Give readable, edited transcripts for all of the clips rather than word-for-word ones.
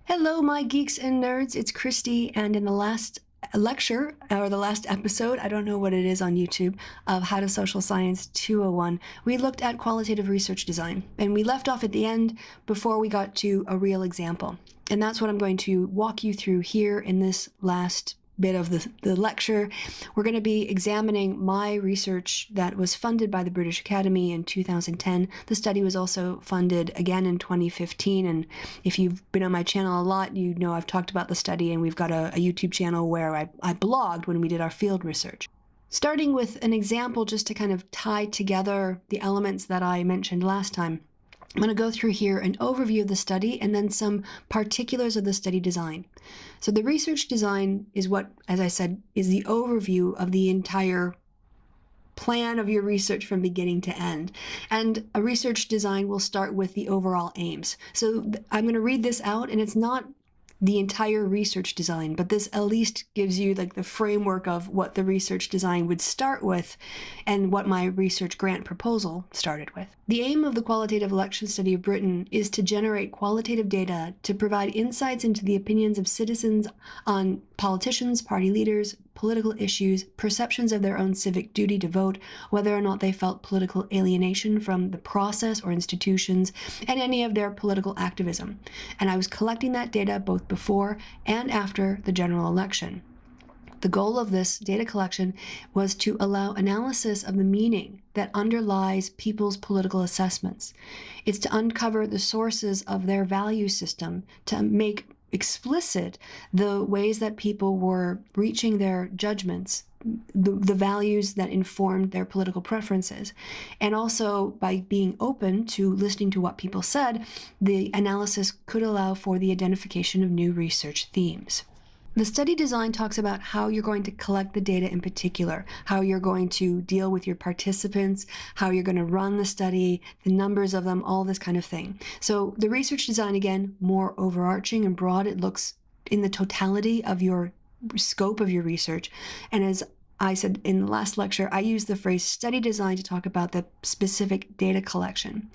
Hello, my geeks and nerds. It's Christy, and in the last lecture, or the last episode, I don't know what it is on YouTube, of How to Social Science 201, we looked at qualitative research design, and we left off at the end before we got to a real example. And that's what I'm going to walk you through here in this last bit of the lecture. We're going to be examining my research that was funded by the British Academy in 2010. The study was also funded again in 2015, and if you've been on my channel a lot, you know I've talked about the study, and we've got a YouTube channel where I blogged when we did our field research. Starting with an example just to kind of tie together the elements that I mentioned last time, I'm going to go through here an overview of the study and then some particulars of the study design. So the research design is what, as I said, is the overview of the entire plan of your research from beginning to end. And a research design will start with the overall aims. So I'm going to read this out, and it's not the entire research design, but this at least gives you like the framework of what the research design would start with and what my research grant proposal started with. The aim of the qualitative election study of Britain is to generate qualitative data to provide insights into the opinions of citizens on politicians, party leaders, political issues, perceptions of their own civic duty to vote, whether or not they felt political alienation from the process or institutions, and any of their political activism. And I was collecting that data both before and after the general election. The goal of this data collection was to allow analysis of the meaning that underlies people's political assessments. It's to uncover the sources of their value system, to make explicit the ways that people were reaching their judgments, the values that informed their political preferences. And also, by being open to listening to what people said, the analysis could allow for the identification of new research themes. The study design talks about how you're going to collect the data in particular, how you're going to deal with your participants, how you're going to run the study, the numbers of them, all this kind of thing. So the research design, again, more overarching and broad. It looks in the totality of your scope of your research. And as I said in the last lecture, I use the phrase study design to talk about the specific data collection.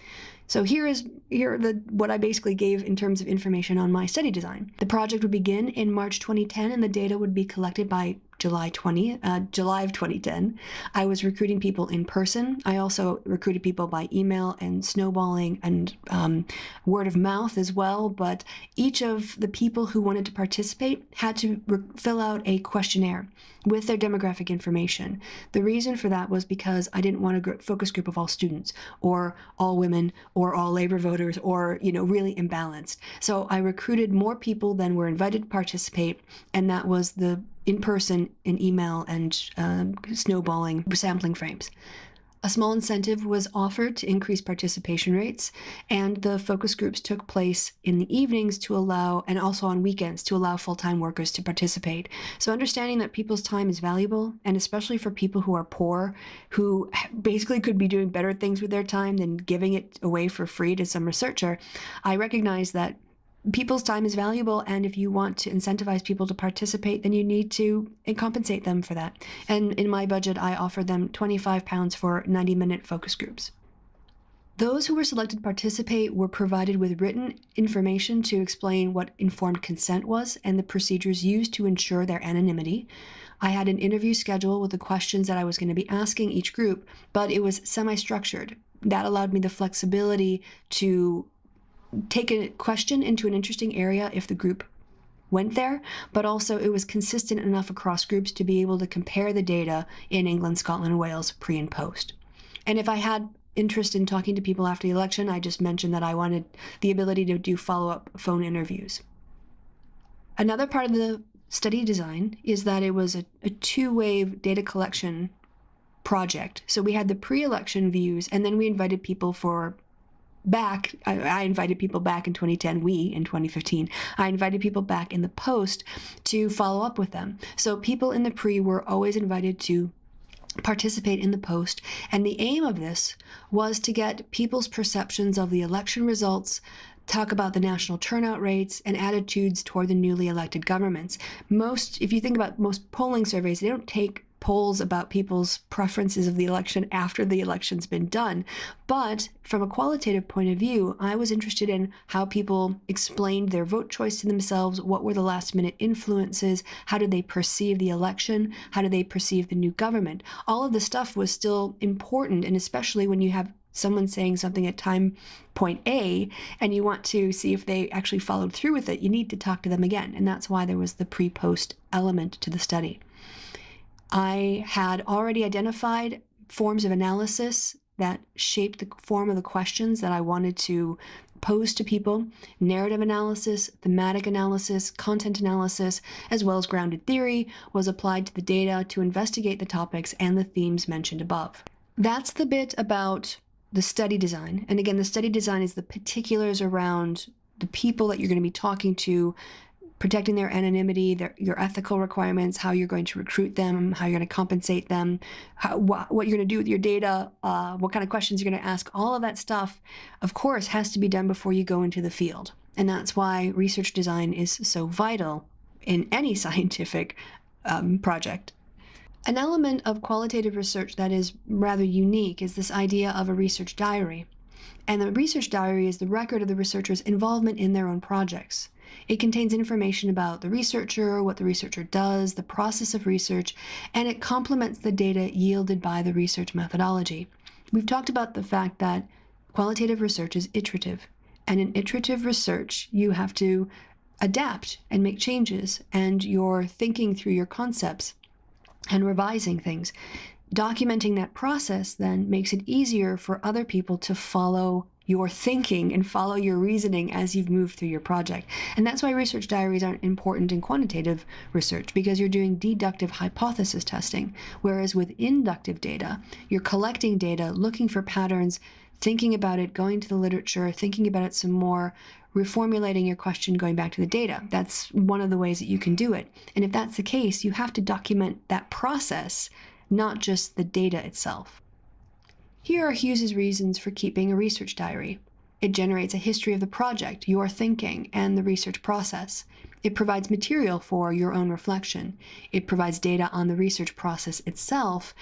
So here are what I basically gave in terms of information on my study design. The project would begin in March 2010, and the data would be collected by July of 2010. I was recruiting people in person. I also recruited people by email and snowballing and word of mouth as well. But each of the people who wanted to participate had to fill out a questionnaire with their demographic information. The reason for that was because I didn't want a focus group of all students or all women or all labor voters or, really imbalanced. So I recruited more people than were invited to participate, and that was the in-person and email and snowballing sampling frames. A small incentive was offered to increase participation rates, and the focus groups took place in the evenings to allow, and also on weekends, to allow full-time workers to participate. So understanding that people's time is valuable, and especially for people who are poor, who basically could be doing better things with their time than giving it away for free to some researcher, I recognize that people's time is valuable, and if you want to incentivize people to participate, then you need to compensate them for that. And in my budget, I offered them £25 for 90-minute focus groups. Those who were selected to participate were provided with written information to explain what informed consent was and the procedures used to ensure their anonymity. I had an interview schedule with the questions that I was going to be asking each group, but it was semi-structured. That allowed me the flexibility to take a question into an interesting area if the group went there, but also it was consistent enough across groups to be able to compare the data in England, Scotland, and Wales pre and post. And if I had interest in talking to people after the election, I just mentioned that I wanted the ability to do follow-up phone interviews. Another part of the study design is that it was a two-wave data collection project. So we had the pre-election views, and then we invited people I invited people back in 2010, in 2015. I invited people back in the post to follow up with them. So people in the pre were always invited to participate in the post, and the aim of this was to get people's perceptions of the election results, talk about the national turnout rates and attitudes toward the newly elected governments. If you think about most polling surveys, they don't take polls about people's preferences of the election after the election's been done. But from a qualitative point of view, I was interested in how people explained their vote choice to themselves, what were the last minute influences, how did they perceive the election, how did they perceive the new government. All of the stuff was still important, and especially when you have someone saying something at time point A and you want to see if they actually followed through with it, you need to talk to them again. And that's why there was the pre-post element to the study. I had already identified forms of analysis that shaped the form of the questions that I wanted to pose to people: narrative analysis, thematic analysis, content analysis, as well as grounded theory was applied to the data to investigate the topics and the themes mentioned above. That's the bit about the study design. And again, the study design is the particulars around the people that you're going to be talking to, protecting their anonymity, your ethical requirements, how you're going to recruit them, how you're going to compensate them, what you're going to do with your data, what kind of questions you're going to ask. All of that stuff, of course, has to be done before you go into the field. And that's why research design is so vital in any scientific project. An element of qualitative research that is rather unique is this idea of a research diary. And the research diary is the record of the researcher's involvement in their own projects. It contains information about the researcher, what the researcher does, the process of research, and it complements the data yielded by the research methodology. We've talked about the fact that qualitative research is iterative. And in iterative research, you have to adapt and make changes, and you're thinking through your concepts and revising things. Documenting that process then makes it easier for other people to follow your thinking and follow your reasoning as you've moved through your project. And that's why research diaries aren't important in quantitative research, because you're doing deductive hypothesis testing. Whereas with inductive data, you're collecting data, looking for patterns, thinking about it, going to the literature, thinking about it some more, reformulating your question, going back to the data. That's one of the ways that you can do it. And if that's the case, you have to document that process, not just the data itself. Here are Hughes's reasons for keeping a research diary. It generates a history of the project, your thinking, and the research process. It provides material for your own reflection. It provides data on the research process itself,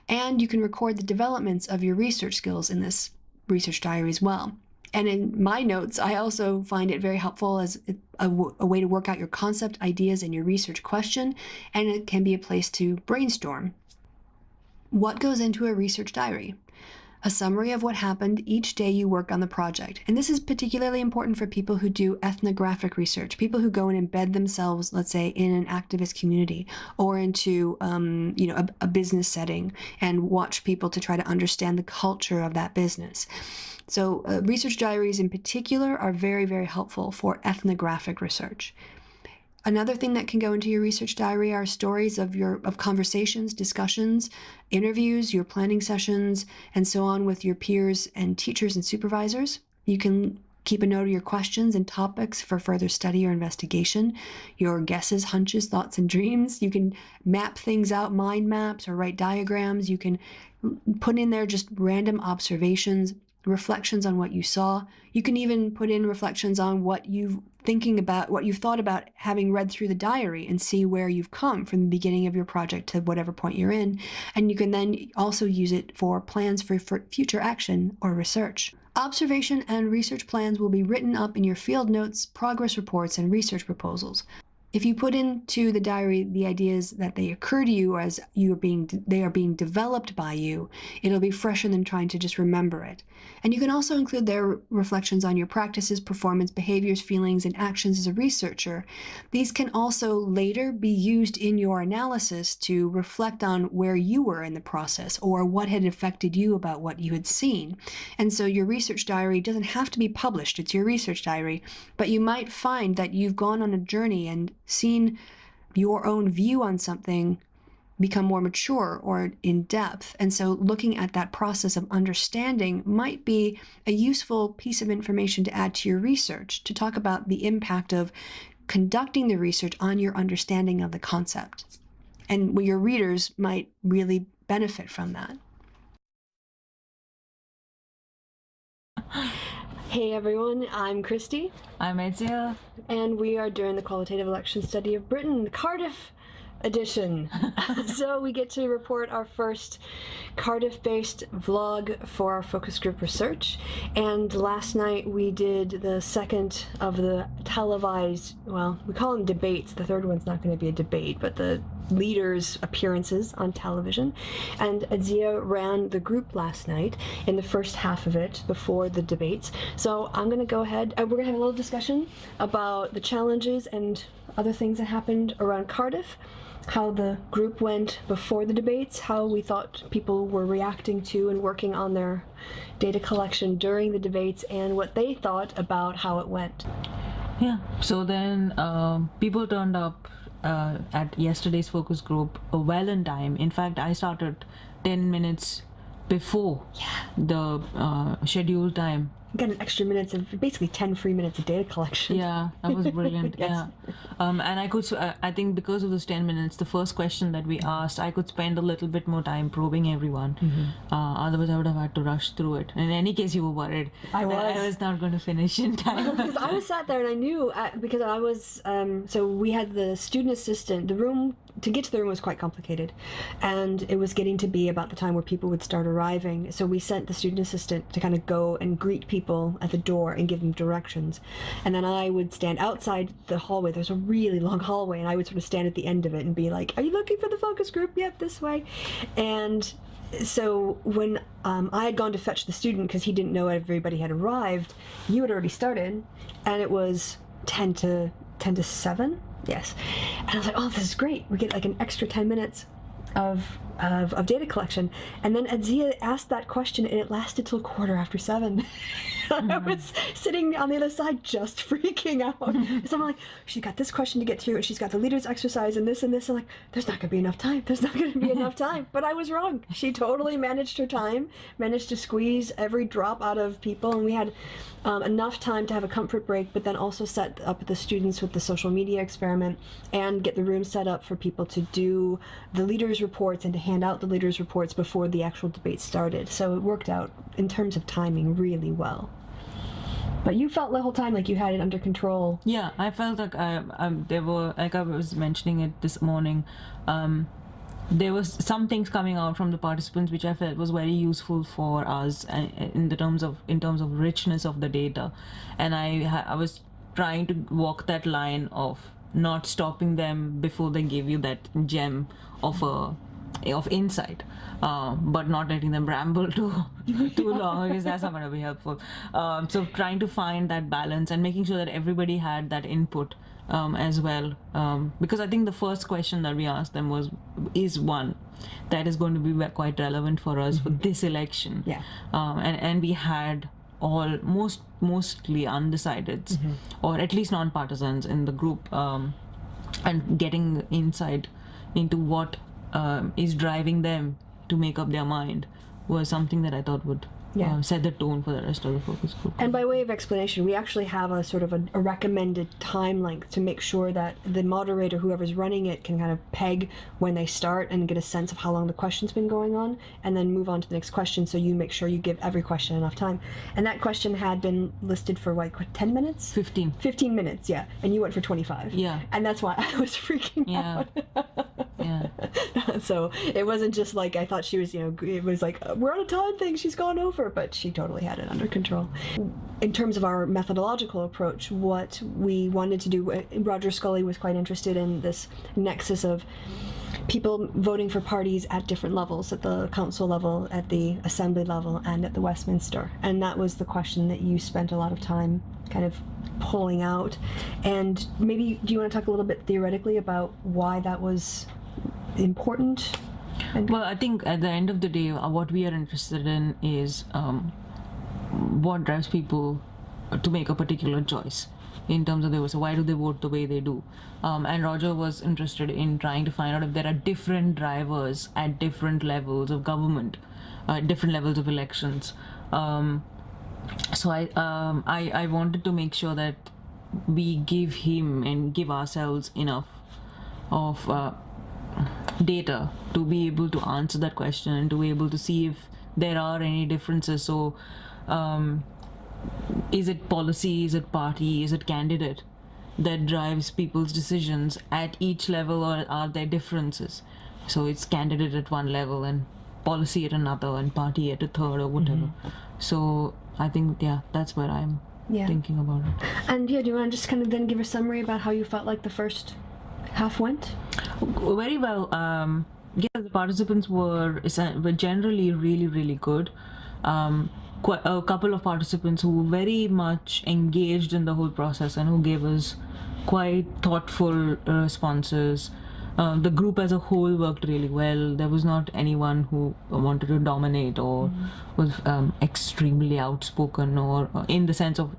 and you can record the developments of your research skills in this research diary as well. And in my notes, I also find it very helpful as a way to work out your concept, ideas, and your research question, and it can be a place to brainstorm. What goes into a research diary? A summary of what happened each day you work on the project. And this is particularly important for people who do ethnographic research, people who go and embed themselves, let's say, in an activist community or into a business setting and watch people to try to understand the culture of that business. So research diaries in particular are very, very helpful for ethnographic research. Another thing that can go into your research diary are stories of conversations, discussions, interviews, your planning sessions, and so on with your peers and teachers and supervisors. You can keep a note of your questions and topics for further study or investigation, your guesses, hunches, thoughts, and dreams. You can map things out, mind maps, or write diagrams. You can put in there just random observations, reflections on what you saw. You can even put in reflections on what you've thought about having read through the diary, and see where you've come from the beginning of your project to whatever point you're in. And you can then also use it for plans for future action or research. Observation and research plans will be written up in your field notes, progress reports, and research proposals. If you put into the diary the ideas that they occur to you as they are being developed by you, it'll be fresher than trying to just remember it. And you can also include their reflections on your practices, performance, behaviors, feelings, and actions as a researcher. These can also later be used in your analysis to reflect on where you were in the process or what had affected you about what you had seen. And so your research diary doesn't have to be published. It's your research diary, but you might find that you've gone on a journey and seen your own view on something become more mature or in depth. And so looking at that process of understanding might be a useful piece of information to add to your research, to talk about the impact of conducting the research on your understanding of the concept. And your readers might really benefit from that. Hey everyone, I'm Christy. I'm Aitzia. And we are doing the Qualitative Election Study of Britain, Cardiff, edition. So we get to report our first Cardiff-based vlog for our focus group research. And last night we did the second of the televised, well, we call them debates. The third one's not going to be a debate, but the leaders' appearances on television. And Adzia ran the group last night in the first half of it before the debates. So I'm going to go ahead, we're going to have a little discussion about the challenges and other things that happened around Cardiff, how the group went before the debates, how we thought people were reacting to and working on their data collection during the debates, and what they thought about how it went. Yeah, so then people turned up at yesterday's focus group well in time. In fact, I started 10 minutes before the scheduled time. Got an extra minutes of basically 10 free minutes of data collection. Yeah, that was brilliant. Yes. Yeah, and I think because of those 10 minutes, the first question that we asked, I could spend a little bit more time probing everyone. Otherwise, I would have had to rush through it. In any case, you were worried. I was not going to finish in time. Because I was sat there and I knew, because I was, so we had the student assistant, the room, to get to the room was quite complicated, and it was getting to be about the time where people would start arriving. So we sent the student assistant to kind of go and greet people at the door and give them directions, and then I would stand outside the hallway. There's a really long hallway, and I would sort of stand at the end of it and be like, "Are you looking for the focus group? Yep, this way." And so when I had gone to fetch the student because he didn't know everybody had arrived, you had already started, and it was 10 to 7. Yes. And I was like, oh, this is great. We get like an extra 10 minutes of data collection. And then Adzia asked that question, and it lasted till 7:15. I was sitting on the other side just freaking out. So I'm like, she's got this question to get through, and she's got the leader's exercise and this and this. I'm like, there's not going to be enough time. There's not going to be enough time. But I was wrong. She totally managed her time, managed to squeeze every drop out of people. And we had enough time to have a comfort break, but then also set up the students with the social media experiment and get the room set up for people to do the leaders' reports and to hand out the leaders' reports before the actual debate started. So it worked out in terms of timing really well. But you felt the whole time like you had it under control. Yeah, I felt like there were, like I was mentioning it this morning, there was some things coming out from the participants which I felt was very useful for us in terms of richness of the data, and I was trying to walk that line of not stopping them before they give you that gem of insight, but not letting them ramble too long, because that's not going to be helpful. So trying to find that balance and making sure that everybody had that input as well, because I think the first question that we asked them is one that is going to be quite relevant for us for this election. Yeah. And we had mostly undecideds, or at least non-partisans in the group, and getting insight into what is driving them to make up their mind was something that I thought would set the tone for the rest of the focus group. And by way of explanation, we actually have a sort of a recommended time length to make sure that the moderator, whoever's running it, can kind of peg when they start and get a sense of how long the question's been going on, and then move on to the next question, so you make sure you give every question enough time. And that question had been listed for, like, 10 minutes? 15. 15 minutes, yeah. And you went for 25. Yeah. And that's why I was freaking out. Yeah. So it wasn't just like I thought she was, it was like, we're on a time thing, she's gone over, but she totally had it under control. In terms of our methodological approach, what we wanted to do, Roger Scully was quite interested in this nexus of people voting for parties at different levels, at the council level, at the assembly level, and at the Westminster. And that was the question that you spent a lot of time kind of pulling out. And maybe, do you want to talk a little bit theoretically about why that was important? Well, I think at the end of the day, what we are interested in is what drives people to make a particular choice in terms of why do they vote the way they do. And Roger was interested in trying to find out if there are different drivers at different levels of government, different levels of elections. So I wanted to make sure that we give him and give ourselves enough of data to be able to answer that question and to be able to see if there are any differences. So is it policy, is it party, is it candidate? that drives people's decisions at each level, or are there differences? So it's candidate at one level and policy at another and party at a third or whatever. So I think, yeah, that's where I'm thinking about it. And yeah, do you want to just kind of then give a summary about how you felt like the first half went? Very well. Yeah, the participants were generally really good. A couple of participants who were very much engaged in the whole process and who gave us quite thoughtful responses. The group as a whole worked really well. There was not anyone who wanted to dominate or was extremely outspoken, or in the sense of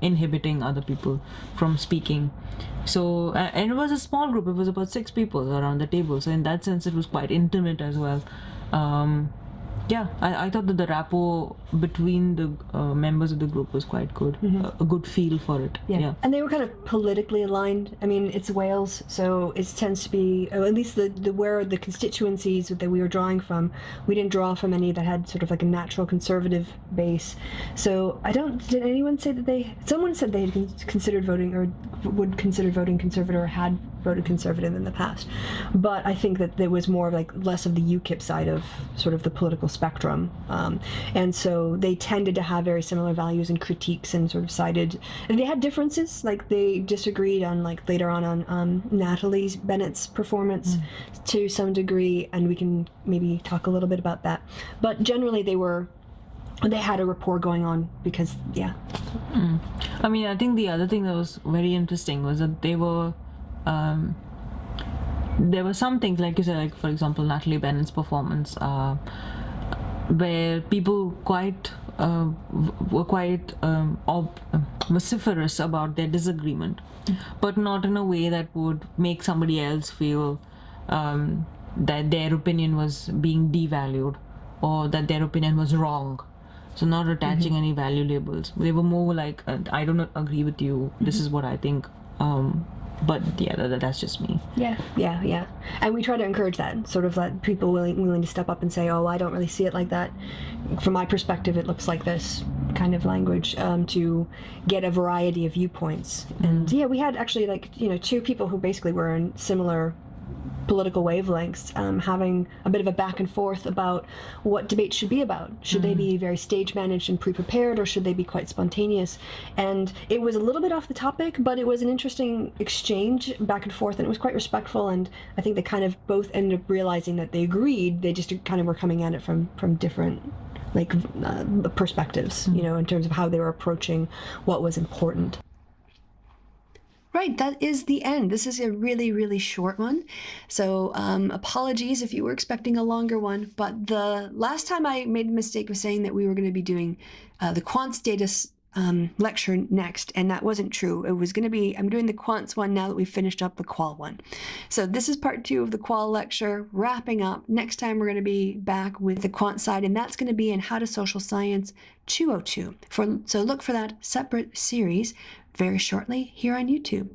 inhibiting other people from speaking. So and it was a small group. It was about 6 people around the table. So in that sense, it was quite intimate as well. Yeah, I thought that the rapport between the members of the group was quite good. A good feel for it. Yeah. And they were kind of politically aligned. I mean, it's Wales, so it tends to be, or at least where the constituencies that we were drawing from, we didn't draw from any that had sort of like a natural conservative base. So did anyone say that someone said they had considered voting or would consider voting conservative or had voted conservative in the past. But I think that there was more like less of the UKIP side of sort of the political spectrum. And so they tended to have very similar values and critiques, and sort of sided, and they had differences, like they disagreed on like later on Natalie Bennett's performance to some degree, and we can maybe talk a little bit about that. But generally they had a rapport going on because, I mean, I think the other thing that was very interesting was that there were some things, like you said, like for example, Natalie Bennett's performance, where people were quite vociferous about their disagreement, but not in a way that would make somebody else feel that their opinion was being devalued or that their opinion was wrong. So not attaching any value labels. They were more like, I don't agree with you, this is what I think. But yeah, that's just me. Yeah. And we try to encourage that, sort of let people willing to step up and say, oh, I don't really see it like that. From my perspective, it looks like this kind of language, to get a variety of viewpoints. And yeah, we had actually 2 people who basically were in similar political wavelengths, having a bit of a back and forth about what debates should be about. Should they be very stage managed and pre-prepared, or should they be quite spontaneous? And it was a little bit off the topic, but it was an interesting exchange back and forth, and it was quite respectful. And I think they kind of both ended up realizing that they agreed. They just kind of were coming at it from different perspectives, in terms of how they were approaching what was important. Right, that is the end. This is a really, really short one. So apologies if you were expecting a longer one, but the last time I made the mistake of saying that we were going to be doing the quants data lecture next, and that wasn't true. It was going to be, I'm doing the quants one now that we've finished up the qual one. So this is part 2 of the qual lecture, wrapping up. Next time we're going to be back with the quant side, and that's going to be in How to Social Science 202. So look for that separate series very shortly here on YouTube.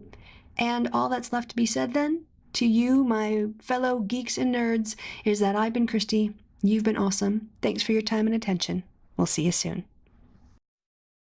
And all that's left to be said then, to you, my fellow geeks and nerds, is that I've been Christy, you've been awesome. Thanks for your time and attention. We'll see you soon.